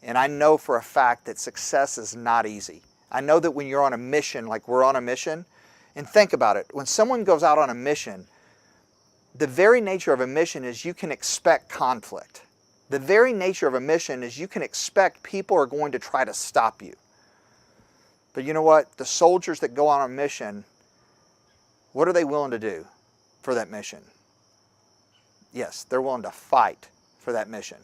And I know for a fact that success is not easy. I know that when you're on a mission, like we're on a mission, and think about it, when someone goes out on a mission, the very nature of a mission is you can expect conflict. The very nature of a mission is you can expect people are going to try to stop you. But you know what? The soldiers that go on a mission, what are they willing to do for that mission? Yes, they're willing to fight for that mission.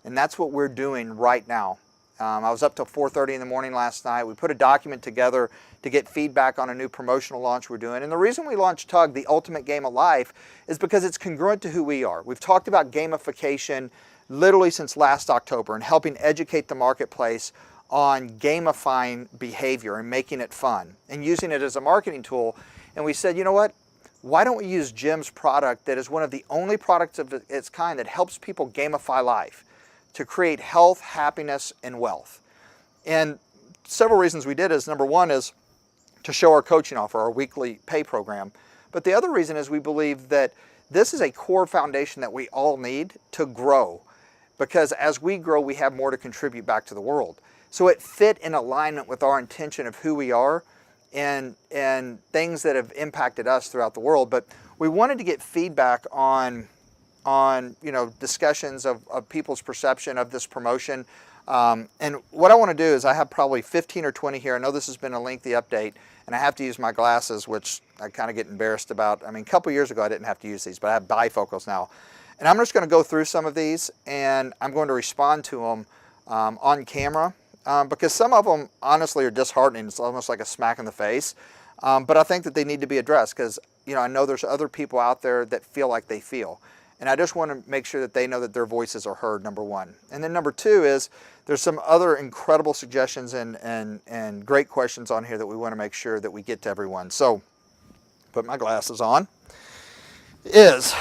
And that's what we're doing right now. I was up till 4:30 in the morning last night. We put a document together to get feedback on a new promotional launch we're doing. And the reason we launched TUG, the ultimate game of life, is because it's congruent to who we are. We've talked about gamification literally since last October and helping educate the marketplace on gamifying behavior and making it fun and using it as a marketing tool. And we said, you know what? Why don't we use Jim's product that is one of the only products of its kind that helps people gamify life to create health, happiness, and wealth? And several reasons we did is, number one is to show our coaching offer, our weekly pay program. But the other reason is we believe that this is a core foundation that we all need to grow, because as we grow, we have more to contribute back to the world. So it fit in alignment with our intention of who we are and things that have impacted us throughout the world. But we wanted to get feedback on discussions of people's perception of this promotion. And what I want to do is I have probably 15 or 20 here. I know this has been a lengthy update, and I have to use my glasses, which I kind of get embarrassed about. I mean, a couple years ago I didn't have to use these, but I have bifocals now. And I'm just going to go through some of these, and I'm going to respond to them on camera, because some of them honestly are disheartening. It's almost like a smack in the face. But I think that they need to be addressed, because I know there's other people out there that feel like they feel. And I just want to make sure that they know that their voices are heard, number one. And then number two is there's some other incredible suggestions and great questions on here that we want to make sure that we get to everyone. So, put my glasses on. Is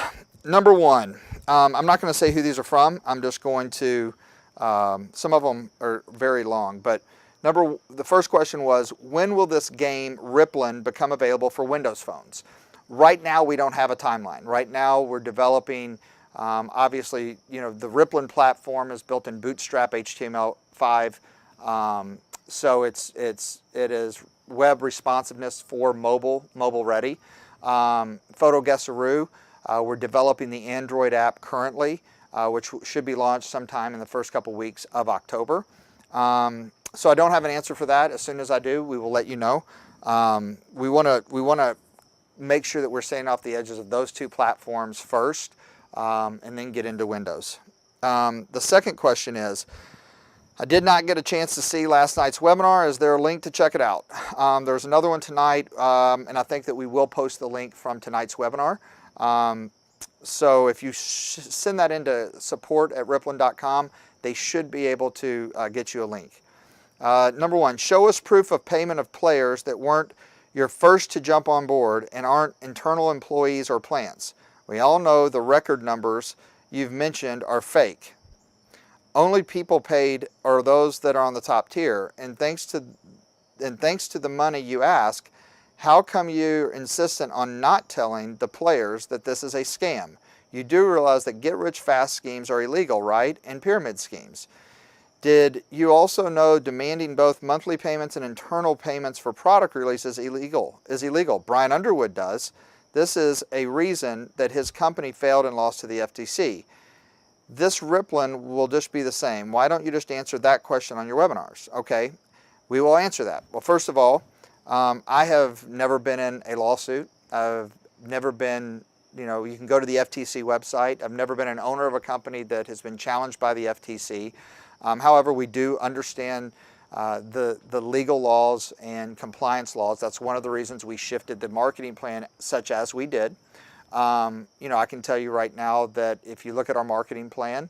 number one, I'm not going to say who these are from. I'm just going to, some of them are very long. But the first question was, when will this game, Riplin, become available for Windows phones? Right now, we don't have a timeline. Right now, we're developing, obviously, the Riplin platform is built in Bootstrap HTML5. So it is web responsiveness for mobile ready. Photogesaroo, we're developing the Android app currently, which should be launched sometime in the first couple weeks of October. So I don't have an answer for that. As soon as I do, we will let you know. We want to make sure that we're staying off the edges of those two platforms first, and then get into Windows. The second question is, I did not get a chance to see last night's webinar. Is there a link to check it out? There's another one tonight, and I think that we will post the link from tonight's webinar. So if you send that into support@riplin.com, they should be able to get you a link. Number one, show us proof of payment of players that weren't your first to jump on board and aren't internal employees or plants. We all know the record numbers you've mentioned are fake. Only people paid are those that are on the top tier. And thanks to the money you ask, how come you're insistent on not telling the players that this is a scam? You do realize that get-rich-fast schemes are illegal, right? And pyramid schemes. Did you also know demanding both monthly payments and internal payments for product releases is illegal? Brian Underwood does. This is a reason that his company failed and lost to the FTC. This Riplin will just be the same. Why don't you just answer that question on your webinars? Okay, we will answer that. Well, first of all, I have never been in a lawsuit. I've never been, you can go to the FTC website. I've never been an owner of a company that has been challenged by the FTC. However, we do understand the legal laws and compliance laws. That's one of the reasons we shifted the marketing plan such as we did. I can tell you right now that if you look at our marketing plan,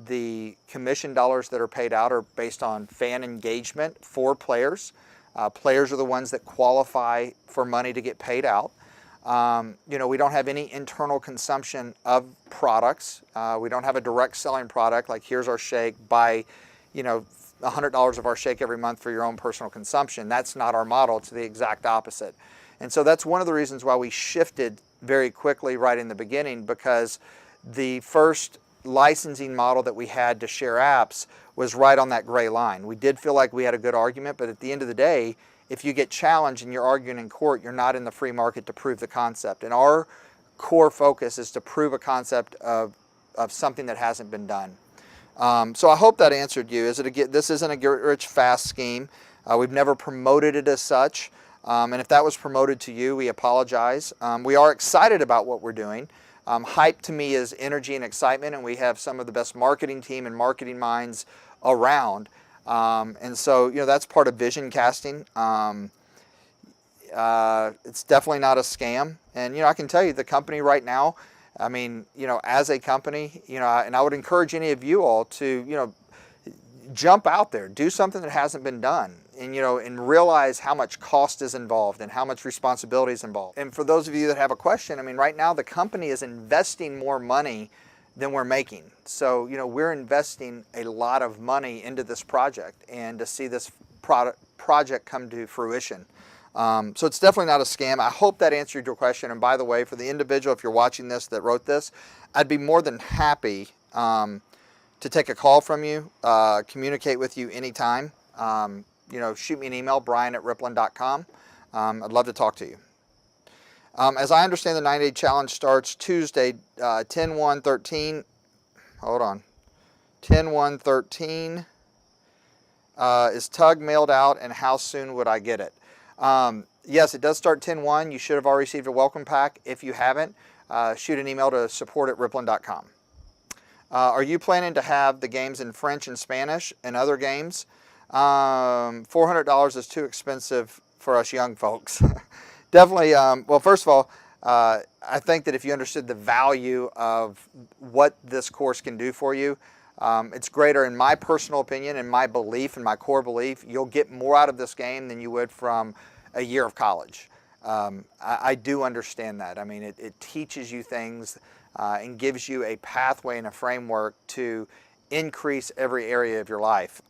the commission dollars that are paid out are based on fan engagement for players. Players are the ones that qualify for money to get paid out. We don't have any internal consumption of products. We don't have a direct selling product like here's our shake, buy, $100 of our shake every month for your own personal consumption. That's not our model. It's the exact opposite. And so that's one of the reasons why we shifted very quickly right in the beginning, because the first, licensing model that we had to share apps was right on that gray line. We did feel like we had a good argument, but at the end of the day, if you get challenged and you're arguing in court, you're not in the free market to prove the concept. And our core focus is to prove a concept of something that hasn't been done. So I hope that answered you. This isn't a get rich fast scheme. We've never promoted it as such. And if that was promoted to you, we apologize. We are excited about what we're doing. Hype to me is energy and excitement, and we have some of the best marketing team and marketing minds around. And so, that's part of vision casting. It's definitely not a scam. And, I can tell you the company right now, I mean, as a company, and I would encourage any of you all to, jump out there, do something that hasn't been done, and realize how much cost is involved and how much responsibility is involved. And for those of you that have a question, I mean, right now the company is investing more money than we're making. So, we're investing a lot of money into this project and to see this project come to fruition. So it's definitely not a scam. I hope that answered your question. And by the way, for the individual, if you're watching this, that wrote this, I'd be more than happy to take a call from you, communicate with you anytime. Shoot me an email, brian@ripplin.com. I'd love to talk to you. As I understand, the 90-day challenge starts Tuesday, 10/1/13. Hold on. 10/1/13. Is Tug mailed out, and how soon would I get it? Yes, it does start 10/1. You should have already received a welcome pack. If you haven't, shoot an email to support@ripplin.com. Are you planning to have the games in French and Spanish and other games? $400 is too expensive for us young folks. Definitely, well, first of all, I think that if you understood the value of what this course can do for you, it's greater, in my personal opinion, and my belief, and my core belief, you'll get more out of this game than you would from a year of college. I do understand that. I mean, it teaches you things and gives you a pathway and a framework to increase every area of your life.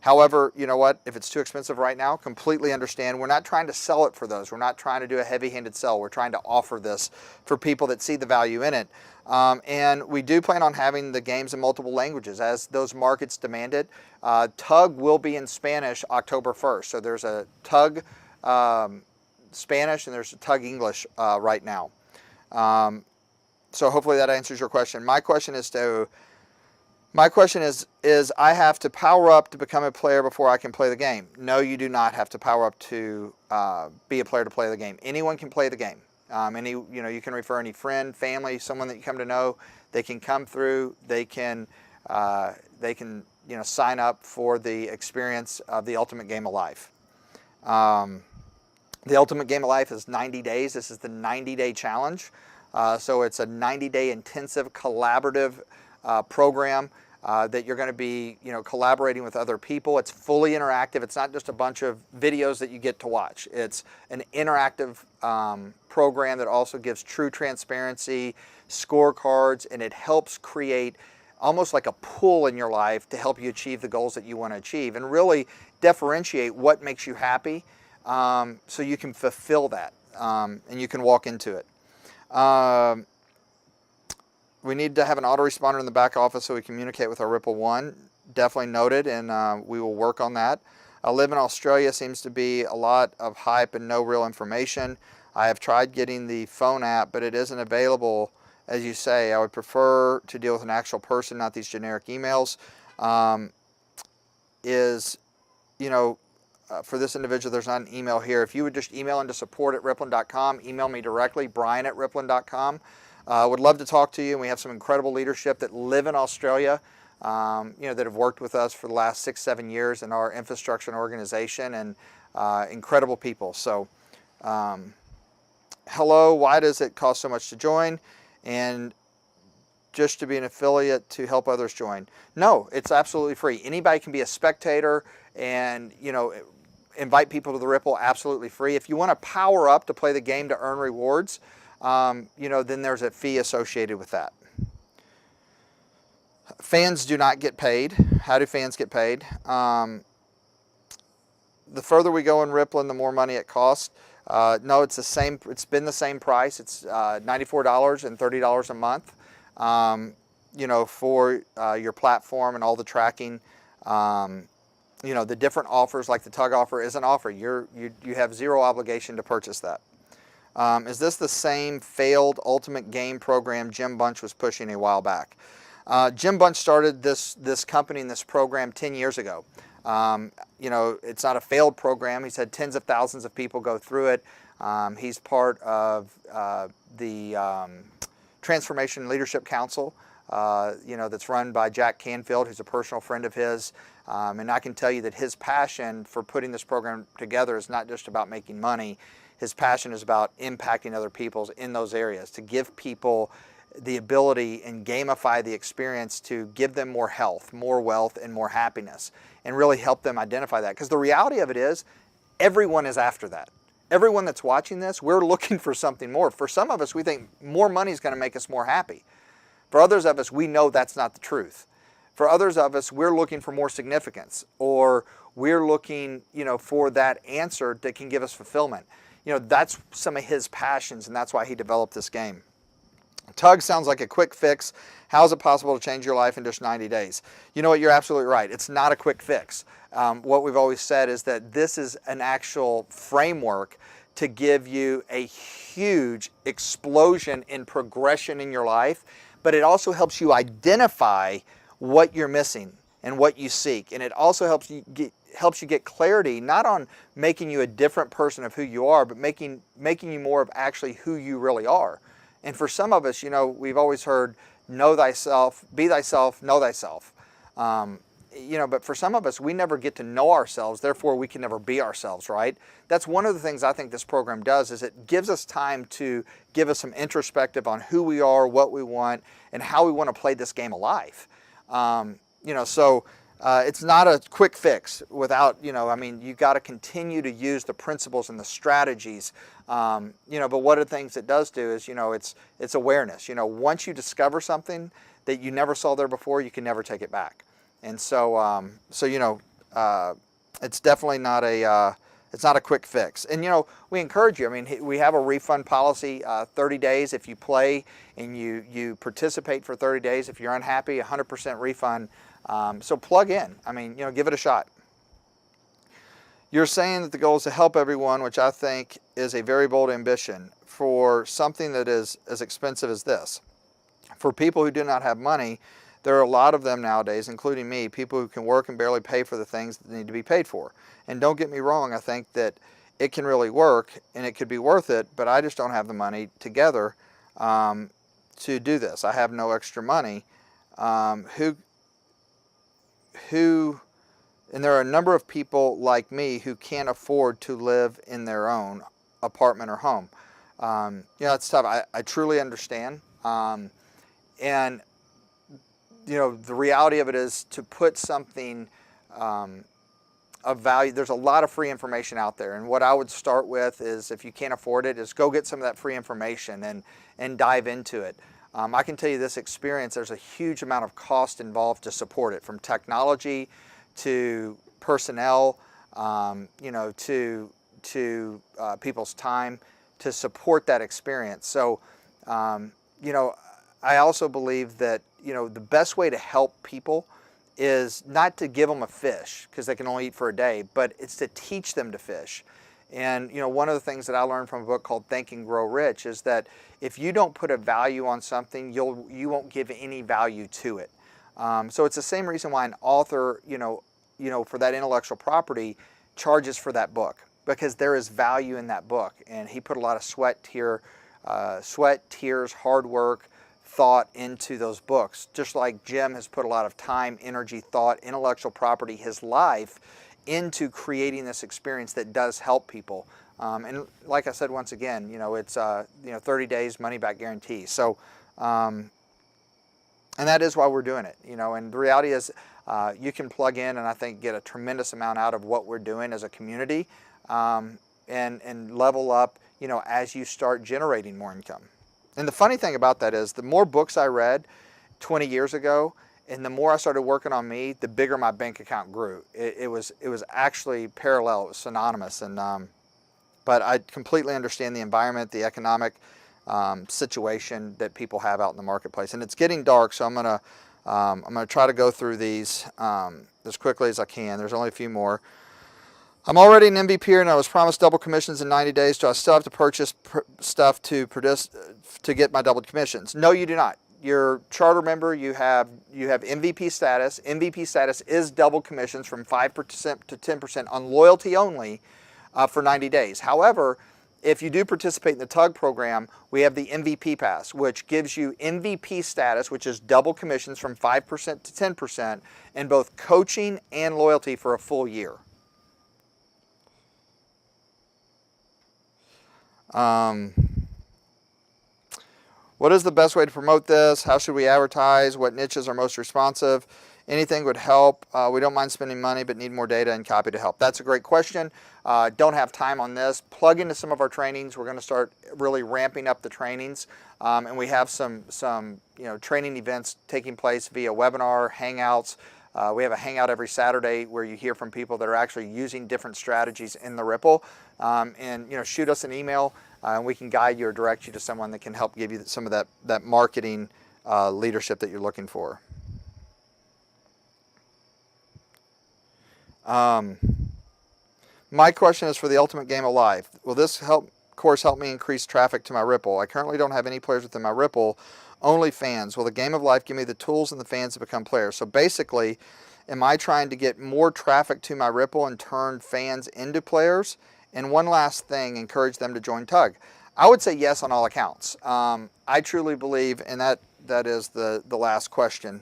However, you know what? If it's too expensive right now, completely understand. We're not trying to sell it for those. We're not trying to do a heavy-handed sell. We're trying to offer this for people that see the value in it. And we do plan on having the games in multiple languages as those markets demand it. Tug will be in Spanish October 1st. So there's a Tug Spanish and there's a Tug English right now. So hopefully that answers your question. My question is I have to power up to become a player before I can play the game? No, you do not have to power up to be a player to play the game. Anyone can play the game. You can refer any friend, family, someone that you come to know. They can come through. They can sign up for the experience of the Ultimate Game of Life. The Ultimate Game of Life is 90 days. This is the 90-day challenge. So it's a 90-day intensive collaborative program that you're going to be, collaborating with other people. It's fully interactive. It's not just a bunch of videos that you get to watch. It's an interactive program that also gives true transparency, scorecards, and it helps create almost like a pool in your life to help you achieve the goals that you want to achieve and really differentiate what makes you happy so you can fulfill that and you can walk into it. We need to have an autoresponder in the back office so we communicate with our Ripple One. Definitely noted, and we will work on that. I live in Australia. Seems to be a lot of hype and no real information. I have tried getting the phone app, but it isn't available, as you say. I would prefer to deal with an actual person, not these generic emails. For this individual, there's not an email here. If you would just email into support@ripplin.com, email me directly, brian@ripplin.com. Would love to talk to you, and we have some incredible leadership that live in Australia, that have worked with us for the last 6-7 years in our infrastructure and organization, and incredible people. So, hello, why does it cost so much to join? And just to be an affiliate to help others join? No, it's absolutely free. Anybody can be a spectator and, invite people to the Ripple, absolutely free. If you want to power up to play the game to earn rewards, then there's a fee associated with that. Fans do not get paid. How do fans get paid? The further we go in Ripplin, the more money it costs. No, it's the same. It's been the same price. It's $94 and $30 a month. you know, for your platform and all the tracking. You know, the different offers, like the tug offer is an offer. You have zero obligation to purchase that. Is this the same failed ultimate game program Jim Bunch was pushing a while back? Jim Bunch started this company and this program 10 years ago. You know, it's not a failed program. He's had tens of thousands of people go through it. He's part of the Transformation Leadership Council, you know, that's run by Jack Canfield, who's a personal friend of his. And I can tell you that his passion for putting this program together is not just about making money. His passion is about impacting other people in those areas, to give people the ability and gamify the experience to give them more health, more wealth, and more happiness, and really help them identify that. Because the reality of it is, everyone is after that. Everyone that's watching this, we're looking for something more. For some of us, we think more money is going to make us more happy. For others of us, we know that's not the truth. For others of us, we're looking for more significance, or we're looking, you know, for that answer that can give us fulfillment. You know, that's some of his passions, and that's why he developed this game. Tug sounds like a quick fix. How is it possible to change your life in just 90 days? You know what, you're absolutely right. It's not a quick fix. What we've always said is that this is an actual framework to give you a huge explosion in progression in your life, but it also helps you identify what you're missing and what you seek. And it also helps you get clarity, not on making you a different person of who you are, but making you more of actually who you really are. And for some of us, you know, we've always heard, know thyself, be thyself, know thyself. You know, but for some of us, we never get to know ourselves, therefore we can never be ourselves, right? That's one of the things I think this program does, is it gives us time to give us some introspective on who we are, what we want, and how we want to play this game of life. You know, so it's not a quick fix without, you know, I mean, you got to continue to use the principles and the strategies, you know, but one of the things it does do is, you know, it's awareness. You know, once you discover something that you never saw there before, you can never take it back. And so, you know, it's definitely not it's not a quick fix. And, you know, we encourage you. I mean, we have a refund policy, 30 days if you play and you participate for 30 days. If you're unhappy, 100% refund. So plug in. I mean, you know, give it a shot. You're saying that the goal is to help everyone, which I think is a very bold ambition for something that is as expensive as this. For people who do not have money, there are a lot of them nowadays, including me, people who can work and barely pay for the things that need to be paid for. And don't get me wrong, I think that it can really work and it could be worth it, but I just don't have the money together to do this. I have no extra money. And there are a number of people like me who can't afford to live in their own apartment or home. You know, it's tough. I truly understand. And you know, the reality of it is, to put something of value, there's a lot of free information out there. And what I would start with is, if you can't afford it, is go get some of that free information and dive into it. I can tell you this experience, there's a huge amount of cost involved to support it, from technology to personnel, you know, to people's time to support that experience. So, you know, I also believe that, you know, the best way to help people is not to give them a fish because they can only eat for a day, but it's to teach them to fish. And, you know, one of the things that I learned from a book called Think and Grow Rich is that if you don't put a value on something, you won't give any value to it. So it's the same reason why an author, you know, for that intellectual property charges for that book, because there is value in that book. And he put a lot of sweat, tears, hard work, thought into those books, just like Jim has put a lot of time, energy, thought, intellectual property, his life, into creating this experience that does help people. And like I said, once again, you know, it's 30 days money back guarantee. So, and that is why we're doing it. You know, and the reality is, you can plug in and I think get a tremendous amount out of what we're doing as a community, and level up, you know, as you start generating more income. And the funny thing about that is, the more books I read 20 years ago, and the more I started working on me, the bigger my bank account grew. It was actually parallel. It was synonymous. And but I completely understand the environment, the economic situation that people have out in the marketplace. And it's getting dark, so I'm gonna try to go through these as quickly as I can. There's only a few more. I'm already an MVP and I was promised double commissions in 90 days. Do I still have to purchase stuff to get my double commissions? No, you do not. You're a charter member. You have MVP status. MVP status is double commissions from 5% to 10% on loyalty only for 90 days. However, if you do participate in the TUG program, we have the MVP Pass, which gives you MVP status, which is double commissions from 5% to 10% in both coaching and loyalty for a full year. What is the best way to promote this? How should we advertise? What niches are most responsive? Anything would help. We don't mind spending money, but need more data and copy to help. That's a great question. Don't have time on this. Plug into some of our trainings. We're going to start really ramping up the trainings, and we have some training events taking place via webinar, hangouts. We have a hangout every Saturday where you hear from people that are actually using different strategies in the Ripple. And shoot us an email, and we can guide you or direct you to someone that can help give you some of that marketing leadership that you're looking for. My question is for the ultimate game of life. Will this course help me increase traffic to my Ripple? I currently don't have any players within my Ripple, only fans. Will the game of life give me the tools and the fans to become players? So basically, am I trying to get more traffic to my Ripple and turn fans into players? And one last thing, encourage them to join TUG. I would say yes on all accounts. I truly believe, and that is the last question.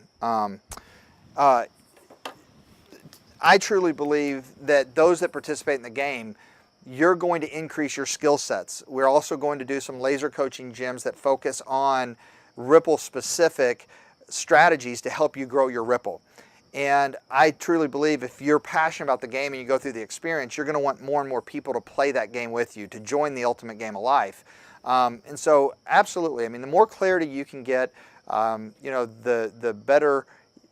I truly believe that those that participate in the game, you're going to increase your skill sets. We're also going to do some laser coaching gyms that focus on Ripple specific strategies to help you grow your Ripple. And I truly believe if you're passionate about the game and you go through the experience, you're going to want more and more people to play that game with you, to join the ultimate game of life. And so absolutely, I mean, the more clarity you can get, the better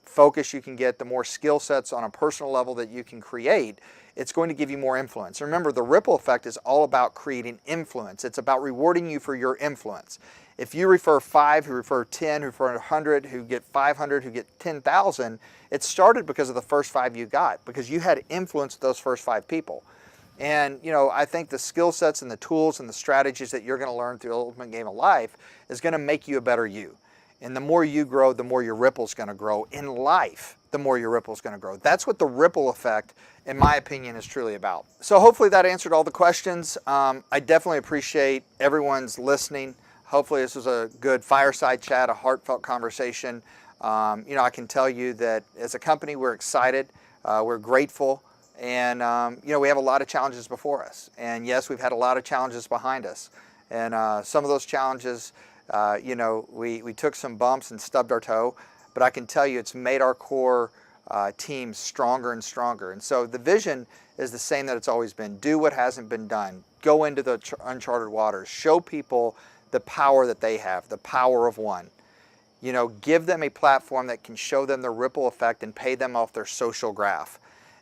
focus you can get, the more skill sets on a personal level that you can create, it's going to give you more influence. Remember, the ripple effect is all about creating influence. It's about rewarding you for your influence. If you refer 5, who refer 10, who refer 100, who get 500, who get 10,000, it started because of the first 5 you got, because you had influence with those first 5 people. And I think the skill sets and the tools and the strategies that you're going to learn through the Ultimate Game of Life is going to make you a better you. And the more you grow, the more your ripple's going to grow. In life, the more your ripple's going to grow. That's what the ripple effect, in my opinion, is truly about. So hopefully that answered all the questions. I definitely appreciate everyone's listening. Hopefully this was a good fireside chat, a heartfelt conversation. I can tell you that as a company, we're excited, we're grateful, and we have a lot of challenges before us. And yes, we've had a lot of challenges behind us. And some of those challenges, we took some bumps and stubbed our toe, but I can tell you it's made our core team stronger and stronger. And so the vision is the same that it's always been. Do what hasn't been done. Go into the uncharted waters. Show people the power that they have, the power of one. Give them a platform that can show them the ripple effect and pay them off their social graph.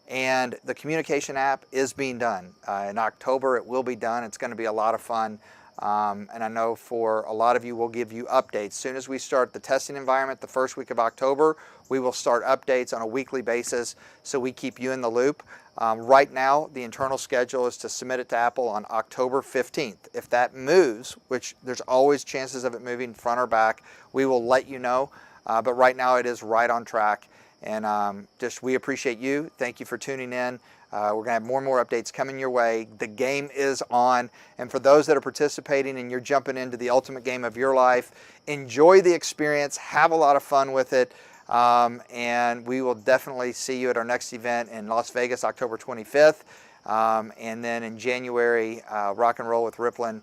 And the communication app is being done. In October, it will be done. It's going to be a lot of fun. And I know for a lot of you, we'll give you updates. As soon as we start the testing environment the first week of October, we will start updates on a weekly basis so we keep you in the loop. Right now, the internal schedule is to submit it to Apple on October 15th. If that moves, which there's always chances of it moving front or back, we will let you know. But right now, it is right on track. And we appreciate you. Thank you for tuning in. We're going to have more and more updates coming your way. The game is on. And for those that are participating and you're jumping into the ultimate game of your life, enjoy the experience. Have a lot of fun with it. And we will definitely see you at our next event in Las Vegas, October 25th. And then in January, Rock and Roll with Ripplin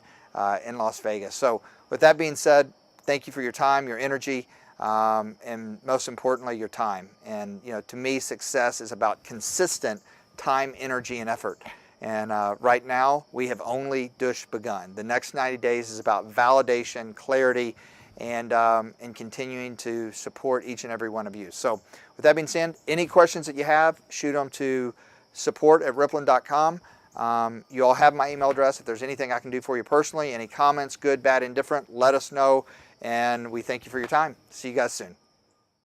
in Las Vegas. So with that being said, thank you for your time, your energy, and most importantly, your time. And to me, success is about consistent time, energy, and effort. And right now, we have only just begun. The next 90 days is about validation, clarity, and continuing to support each and every one of you. So with that being said, any questions that you have, shoot them to support@ripplin.com. You all have my email address. If there's anything I can do for you personally, any comments, good, bad, indifferent, let us know. And we thank you for your time. See you guys soon.